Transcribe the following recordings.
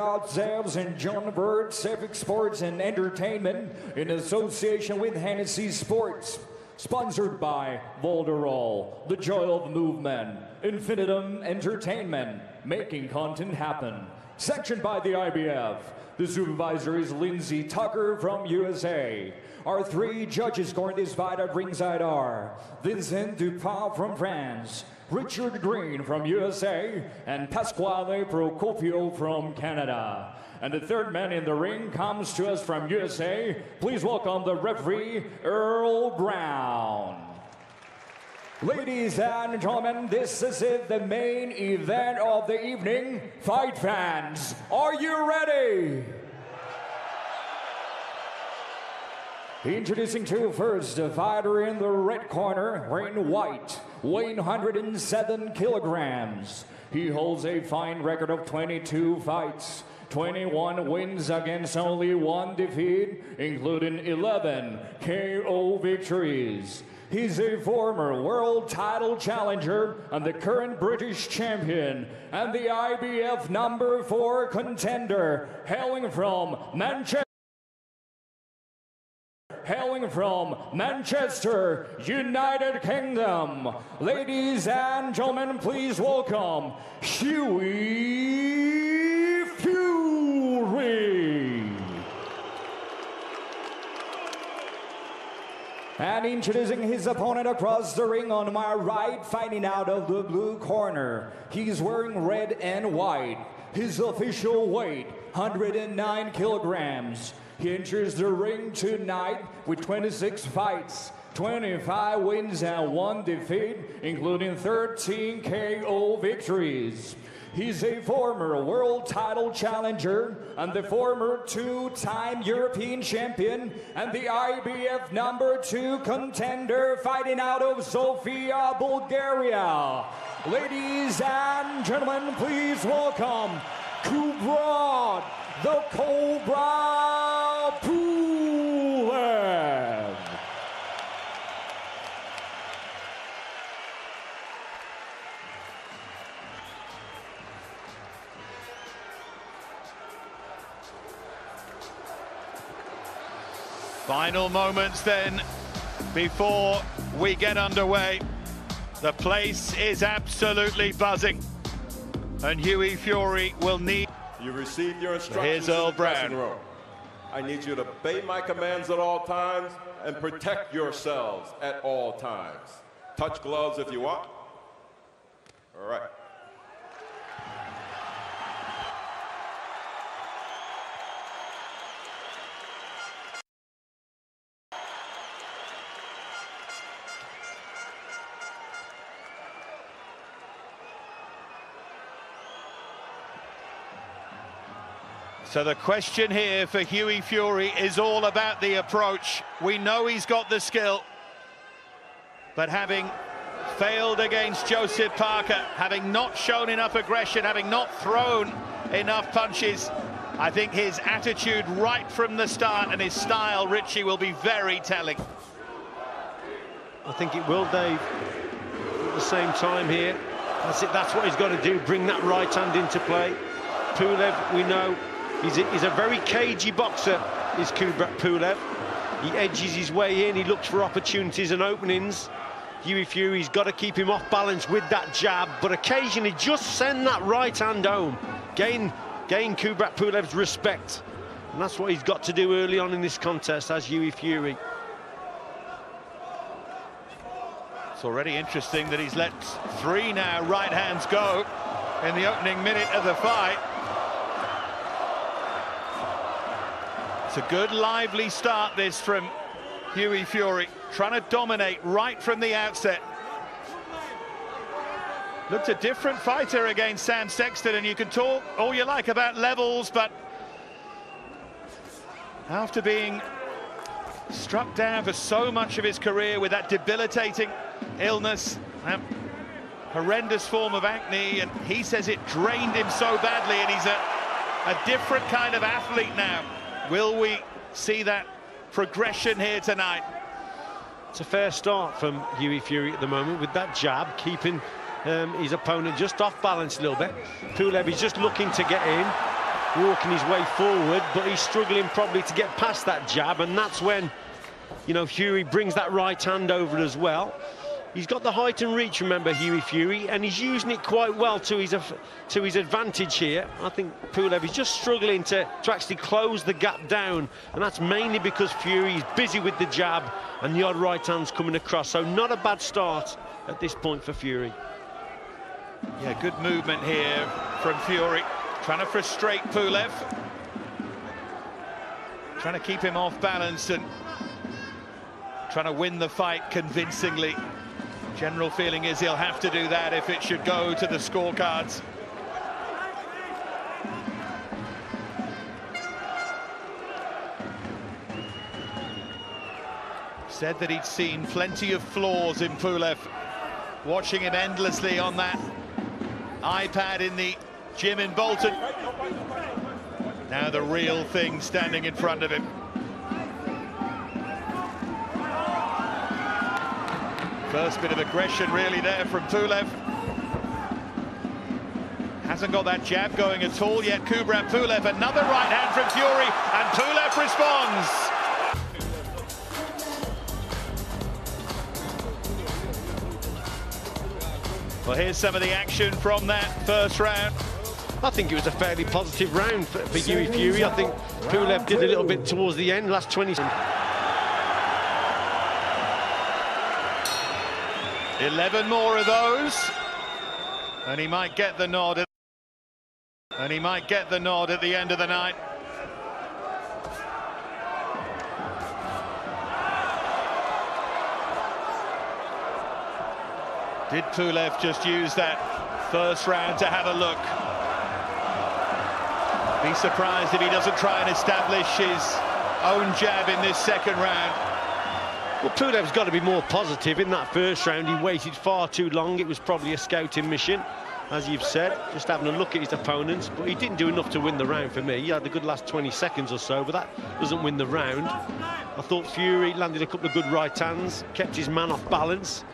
Scott Zevs and John Bird, Civic Sports and Entertainment in association with Hennessy Sports. Sponsored by Volderol, The Joy of Movement, Infinitum Entertainment, making content happen. Sanctioned by the IBF. The supervisor is Lindsay Tucker from USA. Our three judges scoring this fight at ringside are Vincent Dupont from France, Richard Green from USA, and Pasquale Procopio from Canada. And the third man in the ring comes to us from USA. Please welcome the referee, Earl Brown. Ladies and gentlemen, this is it, the main event of the evening. Fight fans, are you ready? Introducing to first, the fighter in the red corner, wearing white, weighing 107 kilograms. He holds a fine record of 22 fights, 21 wins against only 1 defeat, including 11 KO victories. He's a former world title challenger and the current British champion and the IBF number 4 contender, hailing from Manchester, United Kingdom. Ladies and gentlemen, please welcome Hughie Fury. And introducing his opponent across the ring on my right, fighting out of the blue corner. He's wearing red and white. His official weight, 109 kilograms. He enters the ring tonight with 26 fights, 25 wins and 1 defeat, including 13 KO victories. He's a former world title challenger and the former 2-time European champion and the IBF number 2 contender, fighting out of Sofia, Bulgaria. Ladies and gentlemen, please welcome Kubrat, the Kubrat Pulev. Final moments then before we get underway. The place is absolutely buzzing, and Hughie Fury will need... You received your instructions. Here's Earl Brown. I need you to obey my commands at all times and protect yourselves at all times. Touch gloves if you want. All right. So the question here for Hughie Fury is all about the approach. We know he's got the skill, but having failed against Joseph Parker, having not shown enough aggression, having not thrown enough punches, I think his attitude right from the start and his style, Richie, will be very telling. I think it will, Dave. At the same time here, that's it. That's what he's got to do, bring that right hand into play. Pulev, we know, he's a very cagey boxer, is Kubrat Pulev. He edges his way in, he looks for opportunities and openings. Hughie Fury's got to keep him off balance with that jab, but occasionally just send that right hand home. Gain Kubrat Pulev's respect. And that's what he's got to do early on in this contest as Hughie Fury. It's already interesting that he's let 3 now right hands go in the opening minute of the fight. It's a good, lively start, this, from Hughie Fury, trying to dominate right from the outset. Looked a different fighter against Sam Sexton, and you can talk all you like about levels, but after being struck down for so much of his career with that debilitating illness, that horrendous form of acne, and he says it drained him so badly, and he's a different kind of athlete now. Will we see that progression here tonight? It's a fair start from Hughie Fury at the moment with that jab, keeping his opponent just off balance a little bit. Pulev is just looking to get in. walking his way forward, but he's struggling probably to get past that jab, and that's when, you know, Fury brings that right hand over as well. He's got the height and reach, remember, Hughie Fury, and he's using it quite well to his advantage here. I think Pulev is just struggling to actually close the gap down, and that's mainly because Fury is busy with the jab and the odd right hand's coming across. So not a bad start at this point for Fury. Yeah, good movement here from Fury, trying to frustrate Pulev, trying to keep him off balance and trying to win the fight convincingly. General feeling is he'll have to do that if it should go to the scorecards. Said that he'd seen plenty of flaws in Pulev, watching him endlessly on that iPad in the gym in Bolton. Now the real thing standing in front of him. First bit of aggression really there from Pulev. Hasn't got that jab going at all yet. Kubrat Pulev, another right hand from Fury, and Pulev responds. Well, here's some of the action from that first round. I think it was a fairly positive round for Hughie Fury. I think Pulev did a little bit towards the end, last 20 seconds. 11 more of those, and he might get the nod. At the end of the night. Did Pulev just use that first round to have a look? Be surprised if he doesn't try and establish his own jab in this second round. Well, Pulev's got to be more positive. In that first round, he waited far too long. It was probably a scouting mission, as you've said, just having a look at his opponents. But he didn't do enough to win the round for me. He had the good last 20 seconds or so, but that doesn't win the round. I thought Fury landed a couple of good right hands, kept his man off balance.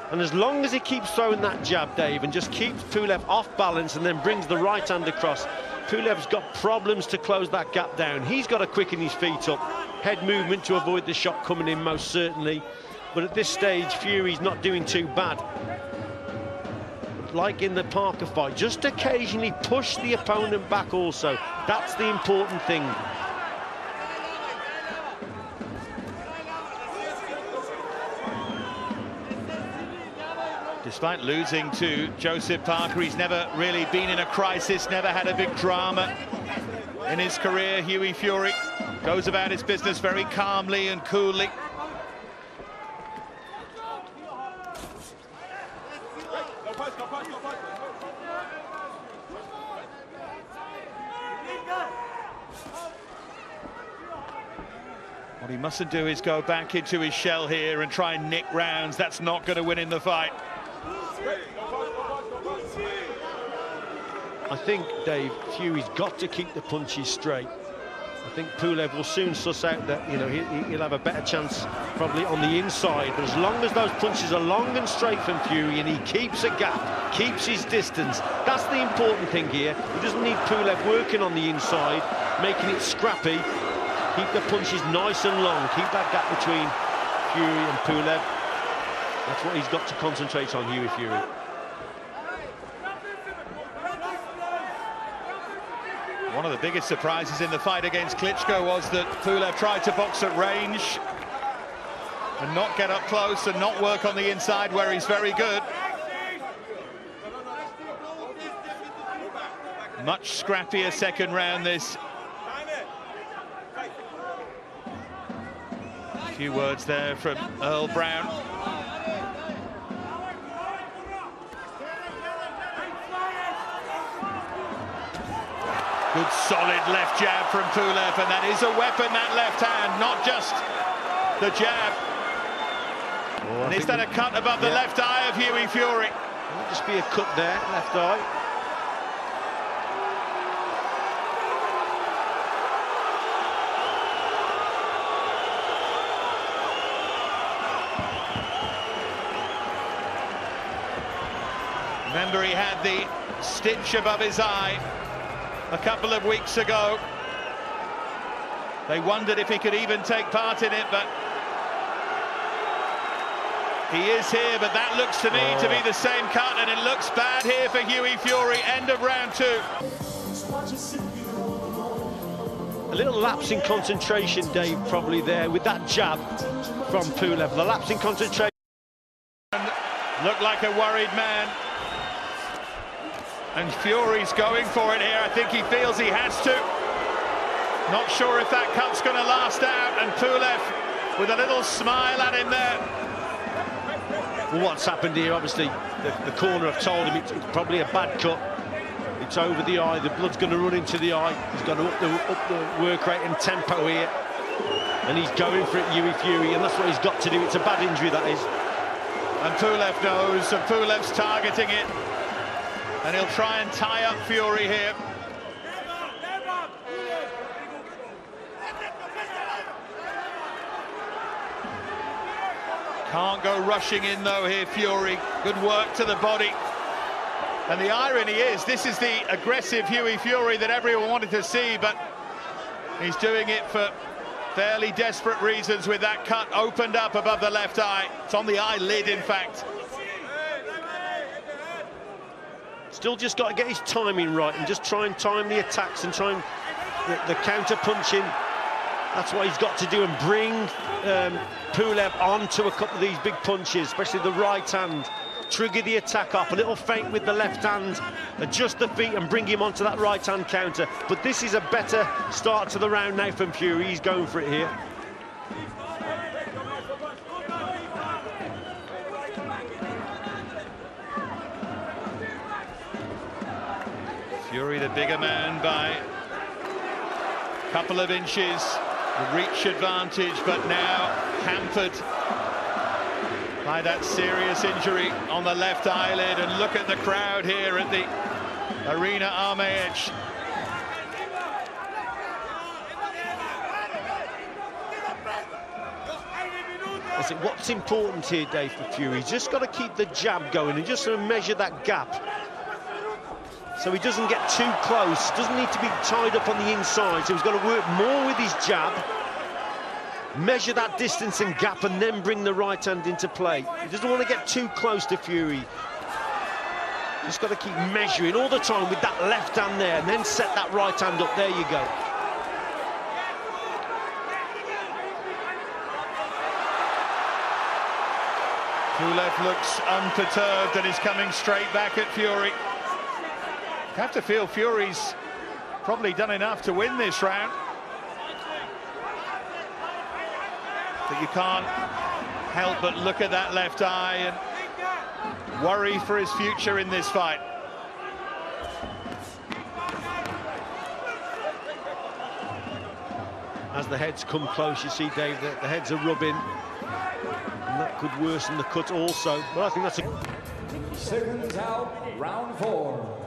And as long as he keeps throwing that jab, Dave, and just keeps Pulev off balance and then brings the right hand across, Pulev's got problems to close that gap down. He's got to quicken his feet up. Head movement to avoid the shot coming in, most certainly. But at this stage, Fury's not doing too bad. Like in the Parker fight, just occasionally push the opponent back also. That's the important thing. Despite losing to Joseph Parker, he's never really been in a crisis, never had a big drama in his career. Hughie Fury goes about his business very calmly and coolly. What he mustn't do is go back into his shell here and try and nick rounds. That's not going to win in the fight. I think, Dave, Fury's got to keep the punches straight. I think Pulev will soon suss out that, you know, he'll have a better chance probably on the inside. But as long as those punches are long and straight from Fury and he keeps a gap, keeps his distance, that's the important thing here. He doesn't need Pulev working on the inside, making it scrappy. Keep the punches nice and long, keep that gap between Fury and Pulev. That's what he's got to concentrate on, Hughie Fury. One of the biggest surprises in the fight against Klitschko was that Pulev tried to box at range and not get up close and not work on the inside where he's very good. Much scrappier second round this. A few words there from Earl Brown. Good solid left jab from Pulev, and that is a weapon, that left hand, not just the jab. Oh, and is that a cut above the left eye of Hughie Fury? Might just be a cut there, left eye. Remember, he had the stitch above his eye. a couple of weeks ago. They wondered if he could even take part in it, but he is here. But that looks to me to be the same cut, and it looks bad here for Hughie Fury. End of round 2. A little lapse in concentration, Dave, probably there with that jab from Pulev. The lapse in concentration. Looked like a worried man. And Fury's going for it here. I think he feels he has to. Not sure if that cut's going to last out. And Pulev with a little smile at him there. Well, what's happened here, obviously, the corner have told him it's probably a bad cut. It's over the eye, the blood's going to run into the eye. He's got to up the work rate and tempo here. And he's going for it, Hughie Fury, and that's what he's got to do. It's a bad injury, that is. And Pulev knows, and Pulev's targeting it. And he'll try and tie up Fury here. Can't go rushing in, though, here, Fury. Good work to the body. And the irony is, this is the aggressive Hughie Fury that everyone wanted to see, but he's doing it for fairly desperate reasons with that cut opened up above the left eye. It's on the eyelid, in fact. Still just got to get his timing right and just try and time the attacks and try and the counter-punching. That's what he's got to do, and bring Pulev onto a couple of these big punches, especially the right hand. Trigger the attack off, a little feint with the left hand, adjust the feet and bring him onto that right hand counter. But this is a better start to the round now from Fury. He's going for it here. Fury the bigger man by a couple of inches, the reach advantage, but now hampered by that serious injury on the left eyelid. And look at the crowd here at the Arena Armeyech. Listen, what's important here, Dave, for Fury? He's just got to keep the jab going and just sort of measure that gap, so he doesn't get too close, doesn't need to be tied up on the inside, so he's got to work more with his jab, measure that distance and gap, and then bring the right hand into play. He doesn't want to get too close to Fury. Just got to keep measuring all the time with that left hand there, and then set that right hand up. There you go. Pulev looks unperturbed and is coming straight back at Fury. You have to feel Fury's probably done enough to win this round. But you can't help but look at that left eye and worry for his future in this fight. As the heads come close, you see, Dave, the heads are rubbing, and that could worsen the cut also. But I think that's a... Seconds out, round 4.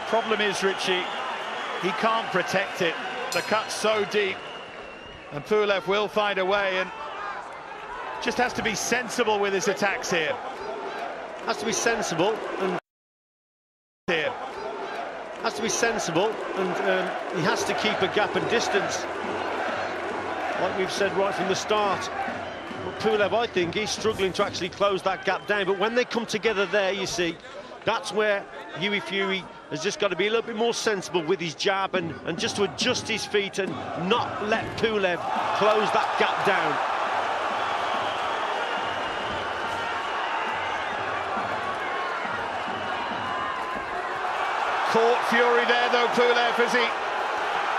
Problem is, Richie, he can't protect it. The cut's so deep, and Pulev will find a way, and just has to be sensible with his attacks here. Has to be sensible and here. Has to be sensible, and he has to keep a gap and distance, like we've said right from the start. But Pulev, I think, he's struggling to actually close that gap down. But when they come together there, you see, that's where Hughie Fury has just got to be a little bit more sensible with his jab and just to adjust his feet and not let Pulev close that gap down. Caught Fury there, though, Pulev, as he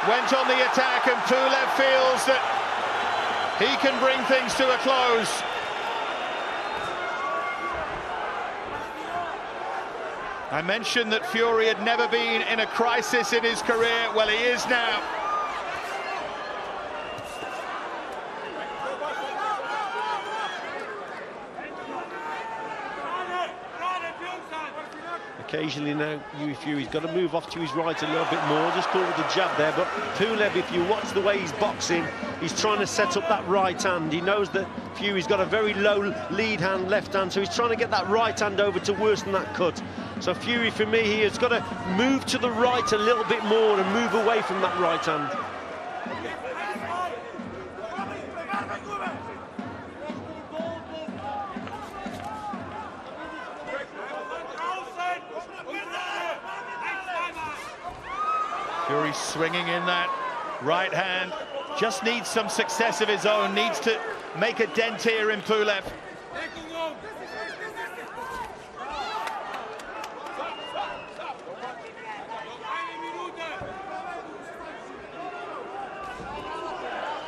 went on the attack, and Pulev feels that he can bring things to a close. I mentioned that Fury had never been in a crisis in his career. Well, he is now. Occasionally now, Hughie Fury's got to move off to his right a little bit more, just caught with the jab there. But Pulev, if you watch the way he's boxing, he's trying to set up that right hand. He knows that Fury's got a very low lead hand, left hand, so he's trying to get that right hand over to worsen that cut. So Fury, for me, he has got to move to the right a little bit more and move away from that right hand. Fury swinging in that right hand. Just needs some success of his own. Needs to make a dent here in Pulev.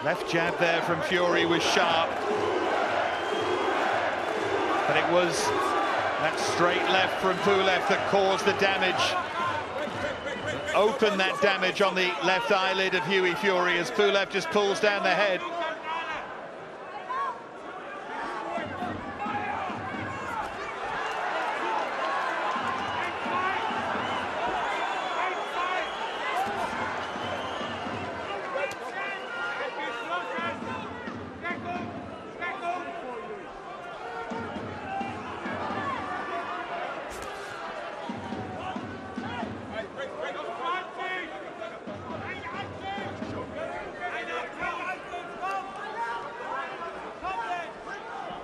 Left jab there from Fury was sharp. But it was that straight left from Pulev that caused the damage. Opened that damage on the left eyelid of Hughie Fury as Pulev just pulls down the head.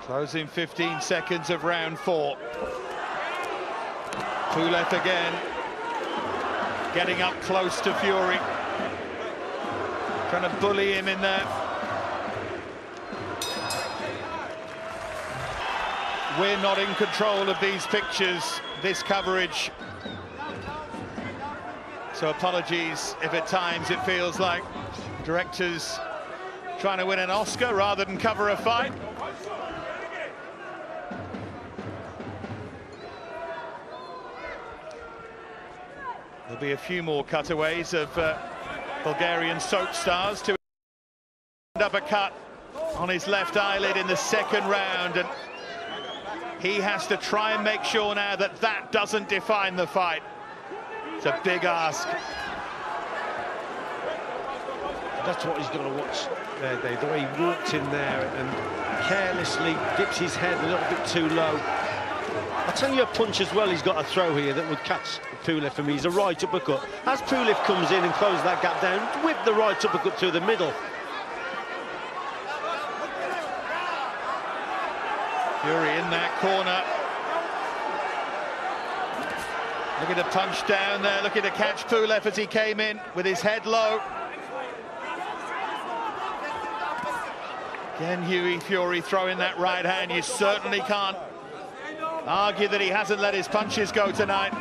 Closing 15 seconds of round 4. Pulev again, getting up close to Fury. Trying to bully him in there. We're not in control of these pictures, this coverage. So apologies if at times it feels like directors trying to win an Oscar rather than cover a fight. There'll be a few more cutaways of Bulgarian soap stars to end up a cut on his left eyelid in the second round, and he has to try and make sure now that that doesn't define the fight. It's a big ask. That's what he's got to watch there, Dave. The way he walked in there and carelessly dips his head a little bit too low. I'll tell you a punch as well he's got to throw here that would catch Pulev for me. He's a right uppercut. As Pulev comes in and closes that gap down, whip the right uppercut to the middle. Fury in that corner. Looking to punch down there, looking to catch Pulev as he came in with his head low. Again, Hughie Fury throwing that right hand. You certainly can't argue that he hasn't let his punches go tonight.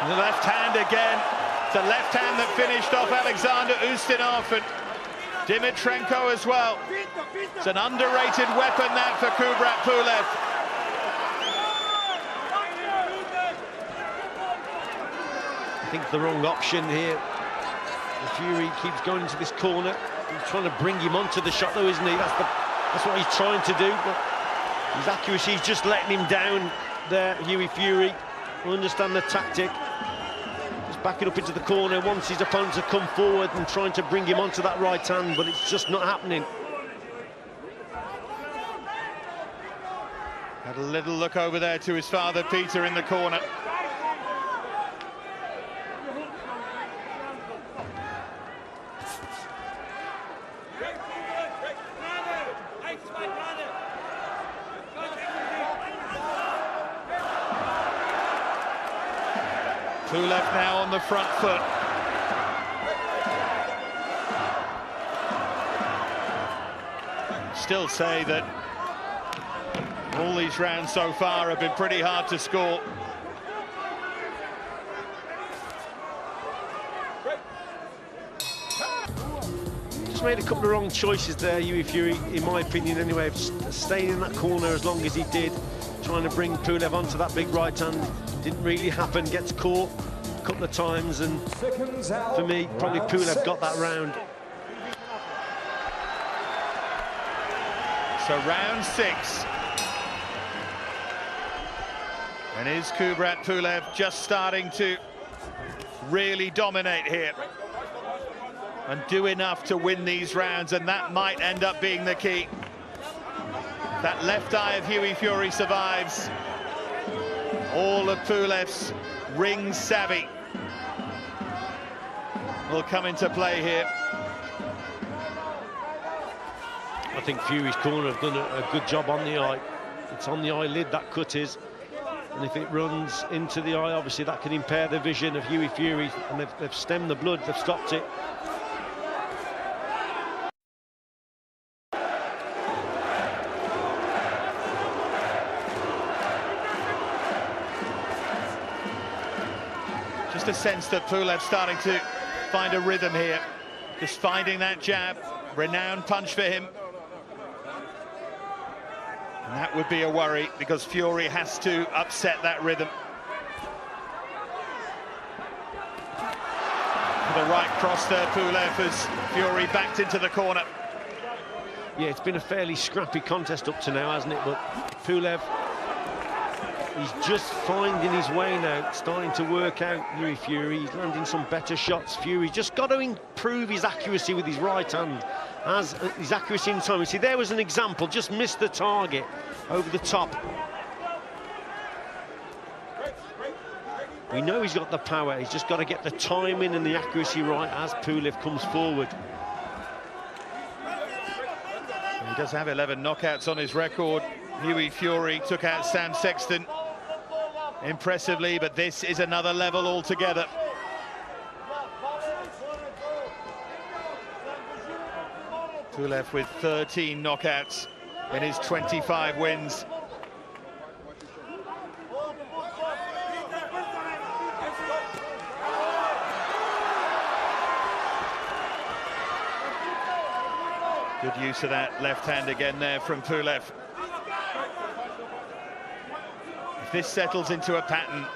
The left hand again. It's a left hand that finished off Alexander Ustinov and Dimitrenko as well. It's an underrated weapon that for Kubrat Pulev. I think the wrong option here. The Fury keeps going into this corner. He's trying to bring him onto the shot though, isn't he? That's what he's trying to do. But his accuracy is just letting him down there, Hughie Fury. Will understand the tactic. Just backing up into the corner, wants his opponent to come forward and trying to bring him onto that right hand, but it's just not happening. Had a little look over there to his father, Peter, in the corner. Pulev now on the front foot. Still say that all these rounds so far have been pretty hard to score. Just made a couple of wrong choices there, Hughie Fury, in my opinion anyway, staying in that corner as long as he did, trying to bring Pulev onto that big right hand. Didn't really happen, gets caught a couple of times, and for me, probably Pulev got that round. So round 6. And is Kubrat Pulev just starting to really dominate here and do enough to win these rounds, and that might end up being the key. That left eye of Hughie Fury survives. All of Pulev's ring savvy will come into play here. I think Fury's corner have done a good job on the eye. It's on the eyelid, that cut is. And if it runs into the eye, obviously that can impair the vision of Hughie Fury. And they've stemmed the blood, they've stopped it. Just a sense that Pulev's starting to find a rhythm here. Just finding that jab. Renowned punch for him. And that would be a worry, because Fury has to upset that rhythm. The right cross there, Pulev, as Fury backed into the corner. Yeah, it's been a fairly scrappy contest up to now, hasn't it? But Pulev, he's just finding his way now, starting to work out Hughie Fury. He's landing some better shots. Fury just got to improve his accuracy with his right hand. As his accuracy in time. You see, there was an example, just missed the target over the top. We know he's got the power, he's just got to get the timing and the accuracy right as Pulev comes forward. He does have 11 knockouts on his record. Hughie Fury took out Sam Sexton impressively, but this is another level altogether. Pulev with 13 knockouts in his 25 wins. Good use of that left hand again there from Pulev. If this settles into a pattern,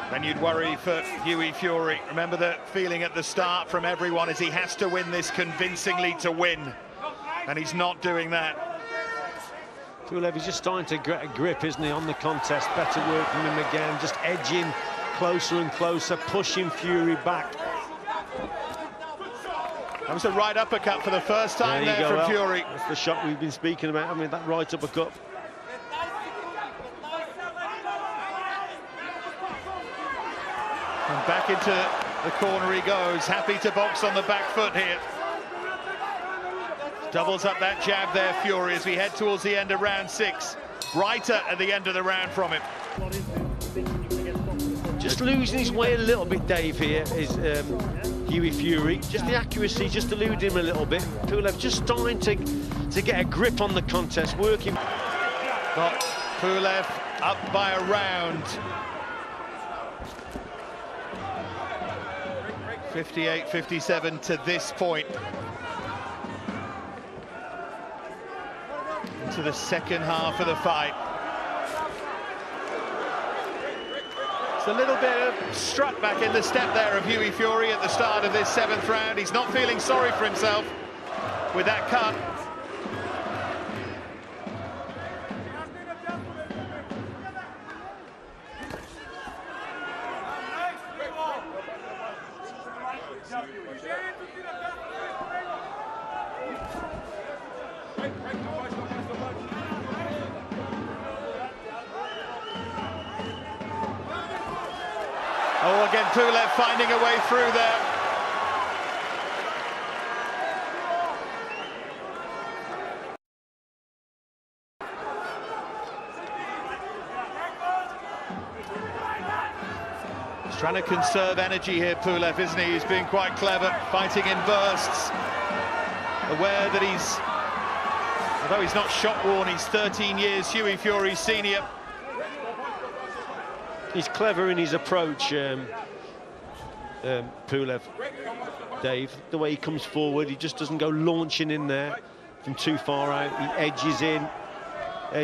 then you'd worry for Hughie Fury. Remember the feeling at the start from everyone is he has to win this convincingly to win, and he's not doing that. Pulev is just starting to get a grip, isn't he, on the contest. Better work from him again, just edging closer and closer, pushing Fury back. That was a right uppercut for the first time there from Fury. That's the shot we've been speaking about, I mean, that right uppercut. And back into the corner he goes, happy to box on the back foot here. Doubles up that jab there, Fury, as we head towards the end of round 6. Brighter at the end of the round from him. Just losing his way a little bit, Dave, here is Hughie Fury. Just the accuracy, just eluding him a little bit. Pulev just starting to get a grip on the contest, working. Got Pulev up by a round. 58-57 to this point. Into the second half of the fight. It's a little bit of strut back in the step there of Hughie Fury at the start of this 7th round. He's not feeling sorry for himself with that cut. Oh, again, Pulev finding a way through there. He's trying to conserve energy here, Pulev, isn't he? He's being quite clever, fighting in bursts. Aware that although he's not shot-worn, he's 13 years Hughie Fury's senior. He's clever in his approach, Pulev, Dave. The way he comes forward, he just doesn't go launching in there from too far out. He edges in,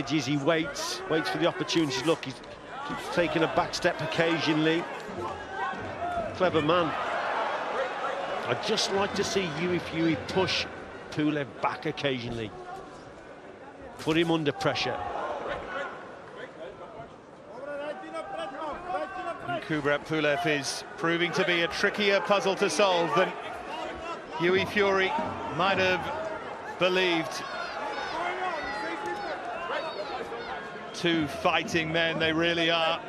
he waits for the opportunities. Look, he's taking a back step occasionally. Clever man. I'd just like to see Hughie Fury push Pulev back occasionally. Put him under pressure. Kubrat Pulev is proving to be a trickier puzzle to solve than Hughie Fury might have believed. Two fighting men, they really are.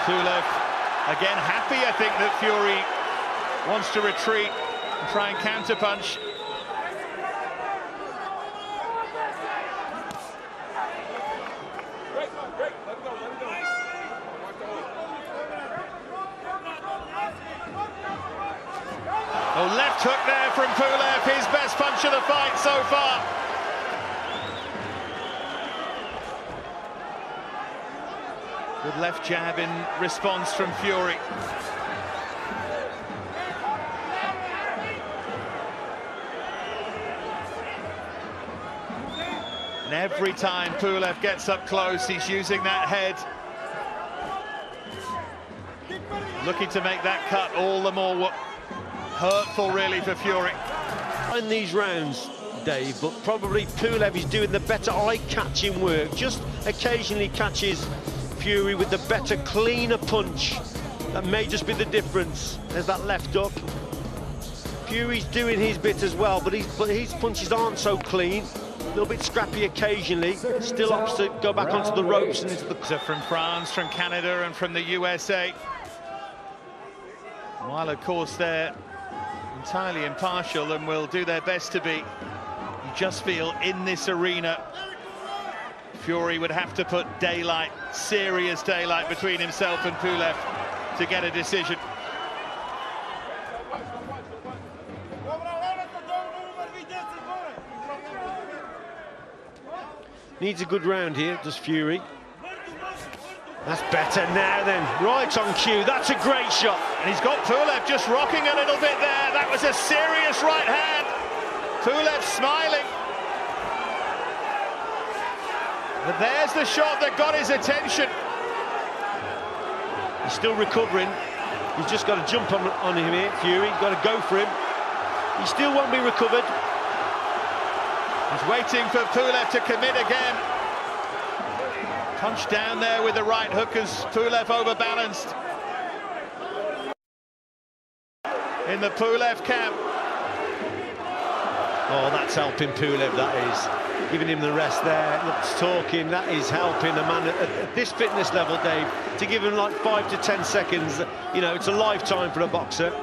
Pulev again happy, I think, that Fury wants to retreat and try and counterpunch. Oh, left hook there from Pulev, his best punch of the fight so far. Good left jab in response from Fury. And every time Pulev gets up close, he's using that head. Looking to make that cut all the more hurtful, really, for Fury. In these rounds, Dave, but probably Pulev is doing the better eye-catching work. Just occasionally catches Fury with the better, cleaner punch. That may just be the difference. There's that left hook. Fury's doing his bit as well, but his punches aren't so clean. A little bit scrappy occasionally. Still opts to go back onto the ropes and into the... From France, from Canada, and from the USA. While, of course, they're entirely impartial and will do their best to be, you just feel in this arena Fury would have to put daylight, serious daylight, between himself and Pulev to get a decision. Needs a good round here, does Fury. That's better now then, right on cue, that's a great shot. And he's got Pulev just rocking a little bit there. That was a serious right hand. Pulev smiling. But there's the shot that got his attention. He's still recovering. He's just got to jump on him here, Fury. Got to go for him. He still won't be recovered. He's waiting for Pulev to commit again. Punch down there with the right hook as Pulev overbalanced. In the Pulev camp. Oh, that's helping Pulev, that is. Giving him the rest there, looks talking, that is helping a man at this fitness level, Dave, to give him like 5 to 10 seconds. You know, it's a lifetime for a boxer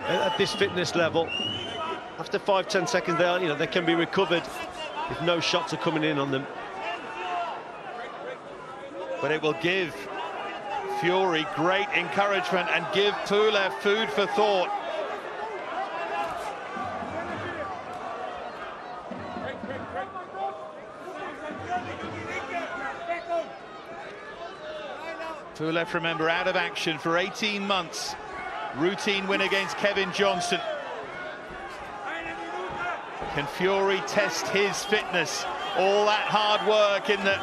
at this fitness level. After 5-10 seconds, they can be recovered if no shots are coming in on them. But it will give Fury great encouragement and give Pulev food for thought. Pulev, remember, out of action for 18 months. Routine win against Kevin Johnson. Can Fury test his fitness? All that hard work in the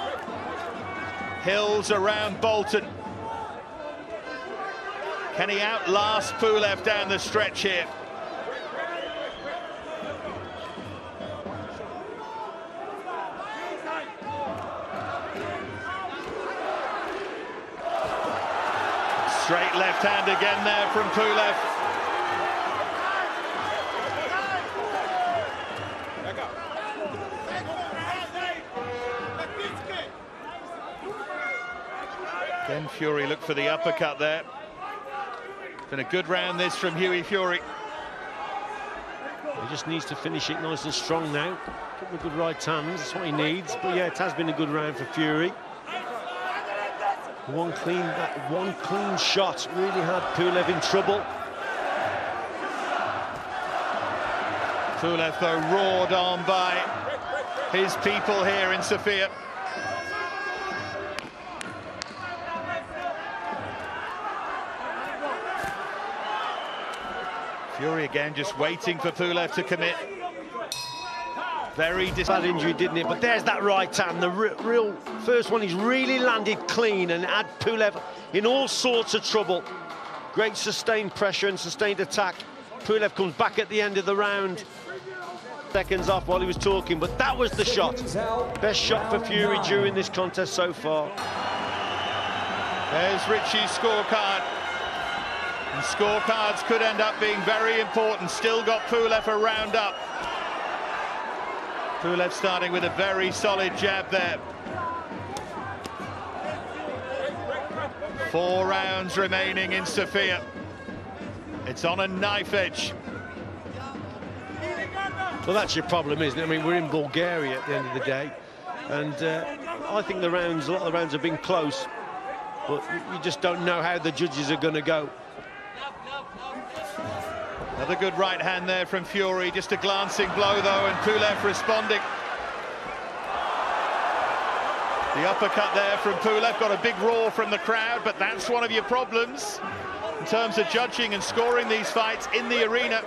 hills around Bolton. Can he outlast Pulev down the stretch here? Straight left hand again there from Pulev. Again, Fury looked for the uppercut there. Been a good round this from Hughie Fury. He just needs to finish it nice and strong now. A couple of good right hands, that's what he needs. But yeah, it has been a good round for Fury. One clean shot really had Pulev in trouble. Pulev, though, roared on by his people here in Sofia. Fury again just waiting for Pulev to commit. Very bad injury, didn't it? But there's that right hand, the real first one. He's really landed clean and had Pulev in all sorts of trouble. Great sustained pressure and sustained attack. Pulev comes back at the end of the round. Seconds off while he was talking, but that was the shot. Best shot for Fury during this contest so far. There's Richie's scorecard. And scorecards could end up being very important. Still got Pulev a round up. Pulev starting with a very solid jab there. 4 rounds remaining in Sofia. It's on a knife edge. Well, that's your problem, isn't it? I mean, we're in Bulgaria at the end of the day, and I think a lot of the rounds have been close, but you just don't know how the judges are going to go. Another good right hand there from Fury, just a glancing blow though, and Pulev responding. The uppercut there from Pulev, got a big roar from the crowd, but that's one of your problems in terms of judging and scoring these fights in the arena.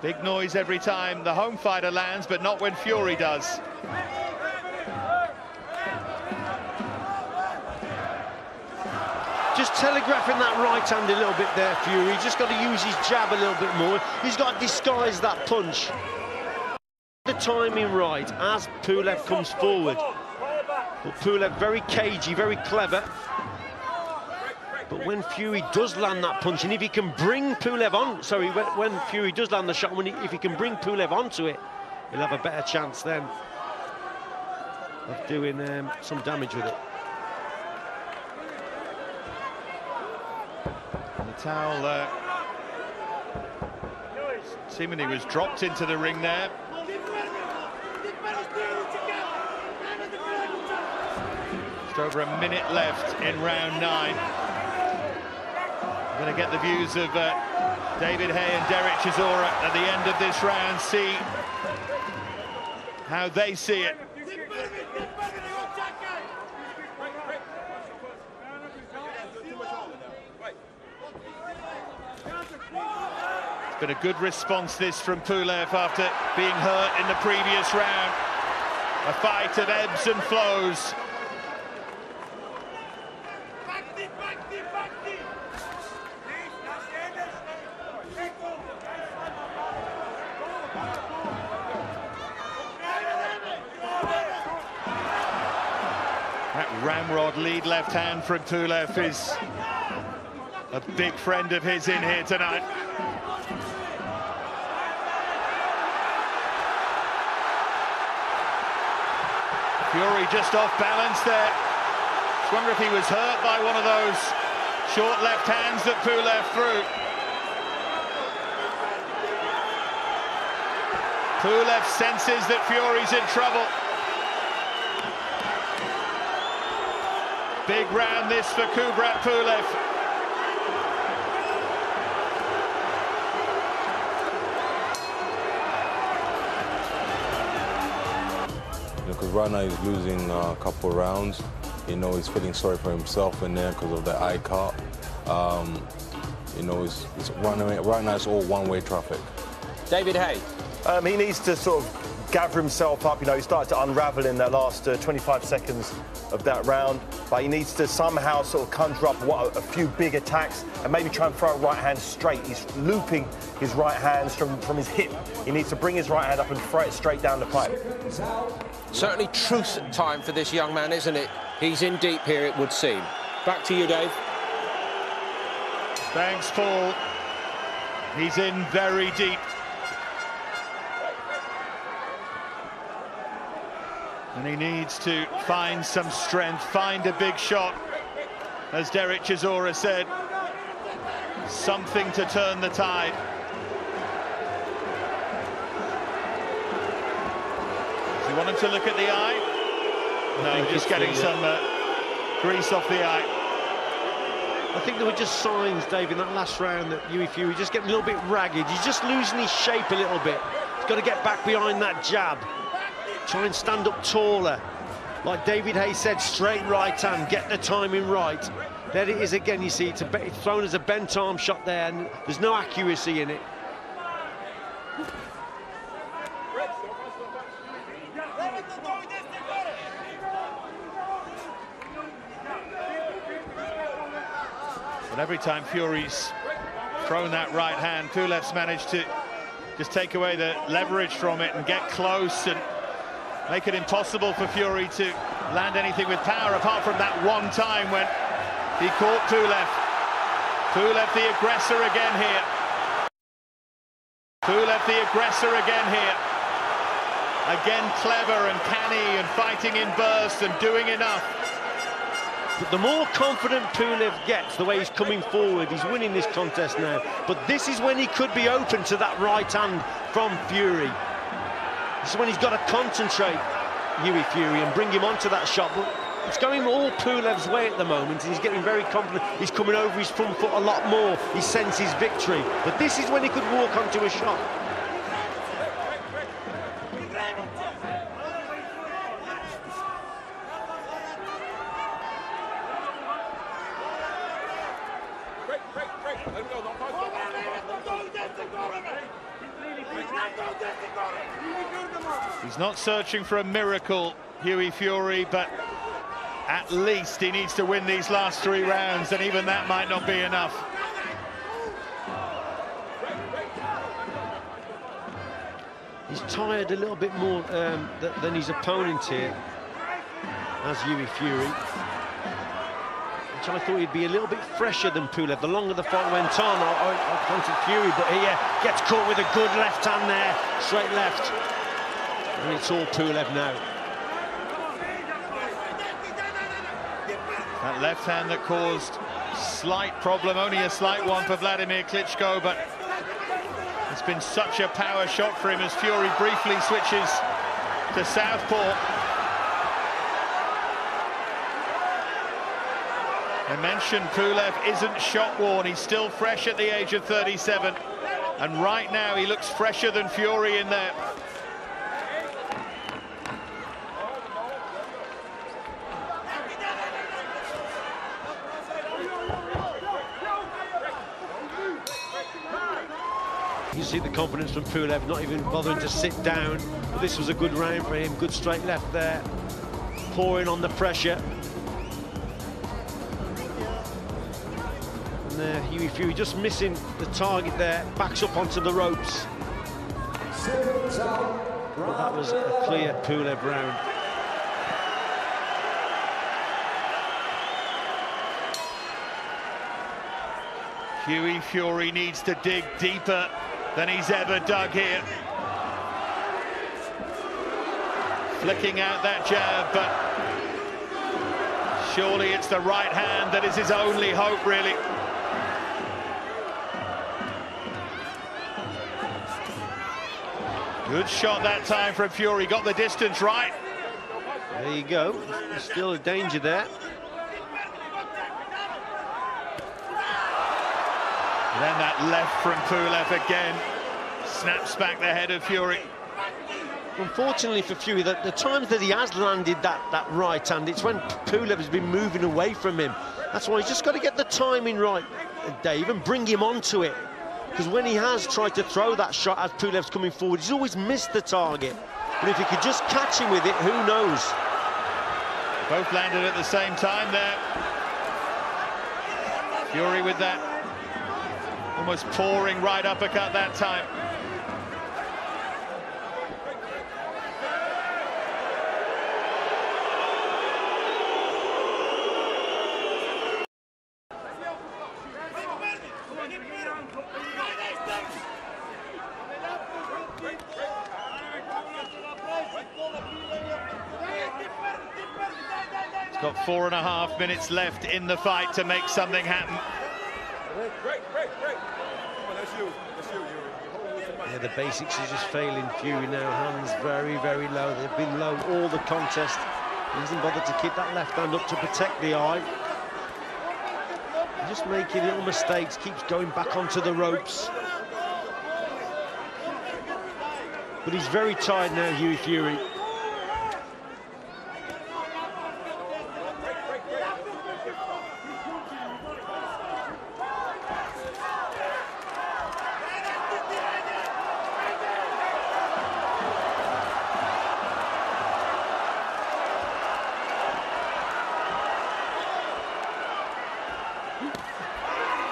Big noise every time the home fighter lands, but not when Fury does. Just telegraphing that right hand a little bit there, Fury. He's just got to use his jab a little bit more. He's got to disguise that punch. The timing right as Pulev comes forward. But Pulev very cagey, very clever. But when Fury does land that punch, and if he can bring Pulev on, sorry, when Fury does land the shot, if he can bring Pulev onto it, he'll have a better chance then of doing some damage with it. And the towel seemingly was dropped into the ring there. Just over a minute left in round 9. Going to get the views of David Haye and Derek Chisora at the end of this round, see how they see it. It's been a good response this from Pulev after being hurt in the previous round. A fight of ebbs and flows. That ramrod lead left hand from Pulev is a big friend of his in here tonight. Fury just off balance there. Just wonder if he was hurt by one of those short left hands that Pulev threw. Pulev senses that Fury's in trouble. Big round this for Kubrat Pulev. Because right now he's losing a couple of rounds. You know, he's feeling sorry for himself in there because of the eye caught. You know, it's right now it's all one-way traffic. David Haye. He needs to sort of gather himself up. You know, he started to unravel in that last 25 seconds of that round, but he needs to somehow sort of conjure up a few big attacks and maybe try and throw a right hand straight. He's looping his right hands from his hip. He needs to bring his right hand up and throw it straight down the pipe. Certainly truth time for this young man, isn't it? He's in deep here, it would seem. Back to you, Dave. Thanks, Paul. He's in very deep. And he needs to find some strength, find a big shot. As Derek Chisora said, something to turn the tide. Do you want him to look at the eye? No, just getting some grease off the eye. I think there were just signs, Dave, in that last round that Fury just getting a little bit ragged. He's just losing his shape a little bit. He's got to get back behind that jab. Try and stand up taller. Like David Haye said, straight right hand, get the timing right. There it is again, you see, it's thrown as a bent arm shot there, and there's no accuracy in it. But every time Fury's thrown that right hand, Pulev's managed to just take away the leverage from it and get close and make it impossible for Fury to land anything with power, apart from that one time when he caught Pulev. Pulev the aggressor again here. Pulev the aggressor again here. Again clever and canny and fighting in bursts and doing enough. But the more confident Pulev gets, the way he's coming forward, he's winning this contest now. But this is when he could be open to that right hand from Fury. This is when he's got to concentrate, Hughie Fury, and bring him onto that shot. But it's going all Pulev's way at the moment, and he's getting very confident. He's coming over his front foot a lot more. He senses victory. But this is when he could walk onto a shot. He's not searching for a miracle, Hughie Fury, but at least he needs to win these last 3 rounds, and even that might not be enough. He's tired a little bit more than his opponent here, as Hughie Fury, which I thought he'd be a little bit fresher than Pulev. The longer the fight went on, I wanted Fury, but he gets caught with a good left hand there, straight left. And it's all Pulev now. That left hand that caused slight problem, only a slight one for Vladimir Klitschko, but it's been such a power shot for him as Fury briefly switches to southpaw. I mentioned Pulev isn't shot-worn, he's still fresh at the age of 37, and right now he looks fresher than Fury in there. You see the confidence from Pulev, not even bothering to sit down. But this was a good round for him, good straight left there, pouring on the pressure. And there, Hughie Fury just missing the target there, backs up onto the ropes. But that was a clear Pulev round. Hughie Fury needs to dig deeper than he's ever dug here. Flicking out that jab, but surely it's the right hand that is his only hope, really. Good shot that time from Fury, got the distance right. There you go, there's still a danger there. Then that left from Pulev again snaps back the head of Fury. Unfortunately for Fury, the times that he has landed that right hand, it's when Pulev has been moving away from him. That's why he's just got to get the timing right, Dave, and bring him onto it. Because when he has tried to throw that shot as Pulev's coming forward, he's always missed the target. But if he could just catch him with it, who knows? Both landed at the same time there. Fury with that almost pouring right uppercut that time. He's got 4.5 minutes left in the fight to make something happen. Yeah, the basics are just failing Fury now. Hands very, very low. They've been low all the contest. He hasn't bothered to keep that left hand up to protect the eye. Just making little mistakes, keeps going back onto the ropes. But he's very tired now, Hughie Fury.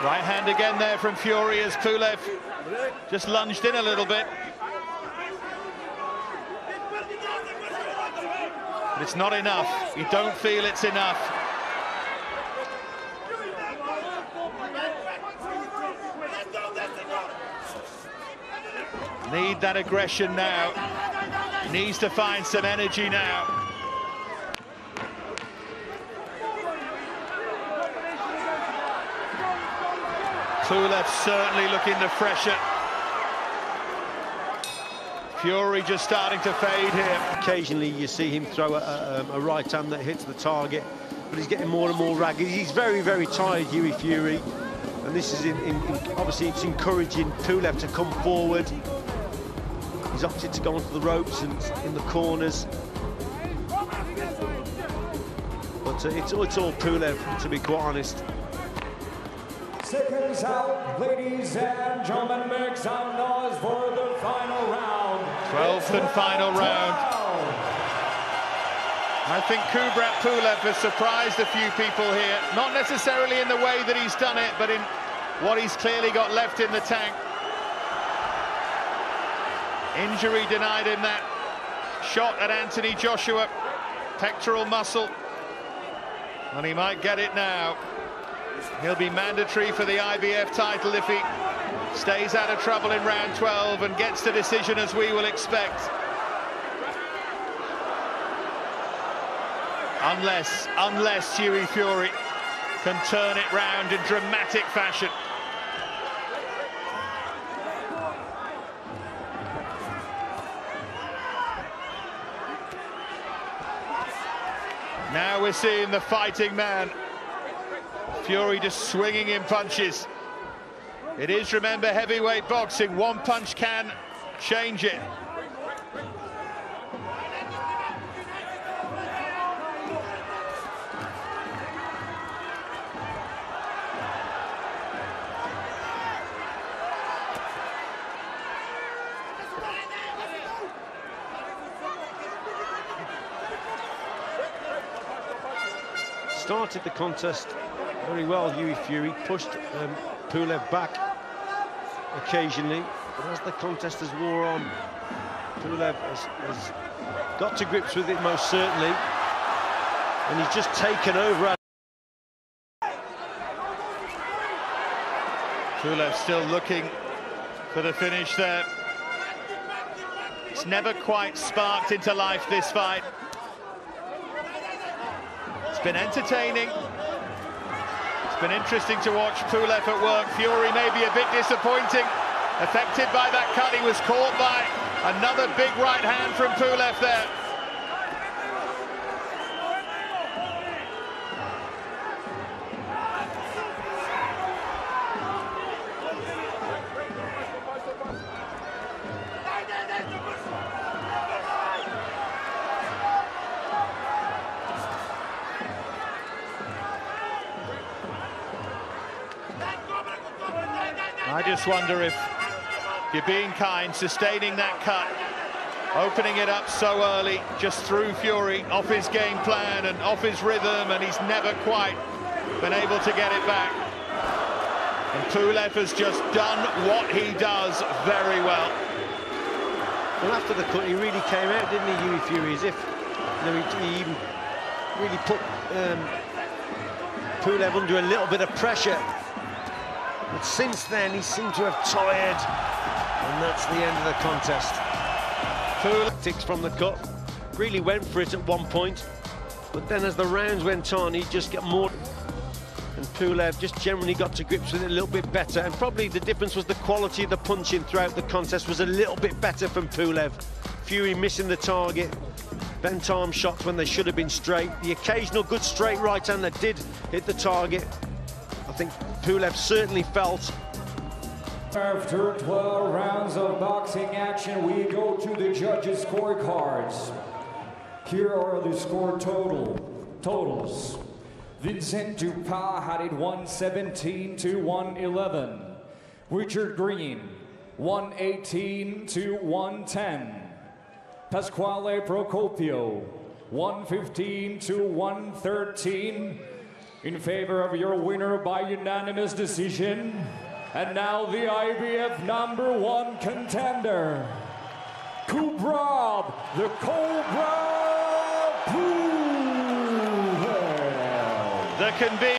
Right hand again there from Fury as Pulev Just lunged in a little bit. But it's not enough. You don't feel it's enough. Need that aggression now. Needs to find some energy now. Pulev certainly looking the fresher. Fury just starting to fade here. Occasionally you see him throw a right hand that hits the target, but he's getting more and more ragged. He's very, very tired, Hughie Fury. And this is, obviously, it's encouraging Pulev to come forward. He's opted to go onto the ropes and in the corners. But it's all Pulev, to be quite honest. Seconds out, ladies and gentlemen, make some noise for the final round. 12th and final round. I think Kubrat Pulev has surprised a few people here, not necessarily in the way that he's done it, but in what he's clearly got left in the tank. Injury denied him that shot at Anthony Joshua, pectoral muscle, and he might get it now. He'll be mandatory for the IBF title if he stays out of trouble in round 12 and gets the decision as we will expect. Unless Hughie Fury can turn it round in dramatic fashion. Now we're seeing the fighting man. Fury just swinging in punches. It is, remember, heavyweight boxing. One punch can change it. Started the contest very well, Hughie Fury, pushed Pulev back occasionally, but as the contest has wore on, Pulev has got to grips with it most certainly, and he's just taken over. Pulev still looking for the finish there. It's never quite sparked into life, this fight. It's been entertaining. It's been interesting to watch Pulev at work. Fury may be a bit disappointing, affected by that cut. He was caught by another big right hand from Pulev there. I just wonder if you're being kind, sustaining that cut, opening it up so early, just threw Fury off his game plan and off his rhythm, and he's never quite been able to get it back. And Pulev has just done what he does very well. Well, after the cut, he really came out, didn't he, Hughie Fury, as if he even really put Pulev under a little bit of pressure. But since then, he seemed to have tired, and that's the end of the contest. Pulev ticks from the cut, really went for it at one point, but then as the rounds went on, he just got more. And Pulev just generally got to grips with it a little bit better, and probably the difference was the quality of the punching throughout the contest was a little bit better from Pulev. Fury missing the target, bent arm shots when they should have been straight, the occasional good straight right hand that did hit the target. I think Pulev certainly felt. After 12 rounds of boxing action, we go to the judges' scorecards. Here are the score totals. Vincent Dupas had it 117 to 111. Richard Green 118 to 110. Pasquale Procopio 115 to 113. In favor of your winner by unanimous decision, And now the IBF #1 contender, Kubrat, the Kubrat Pulev. There can be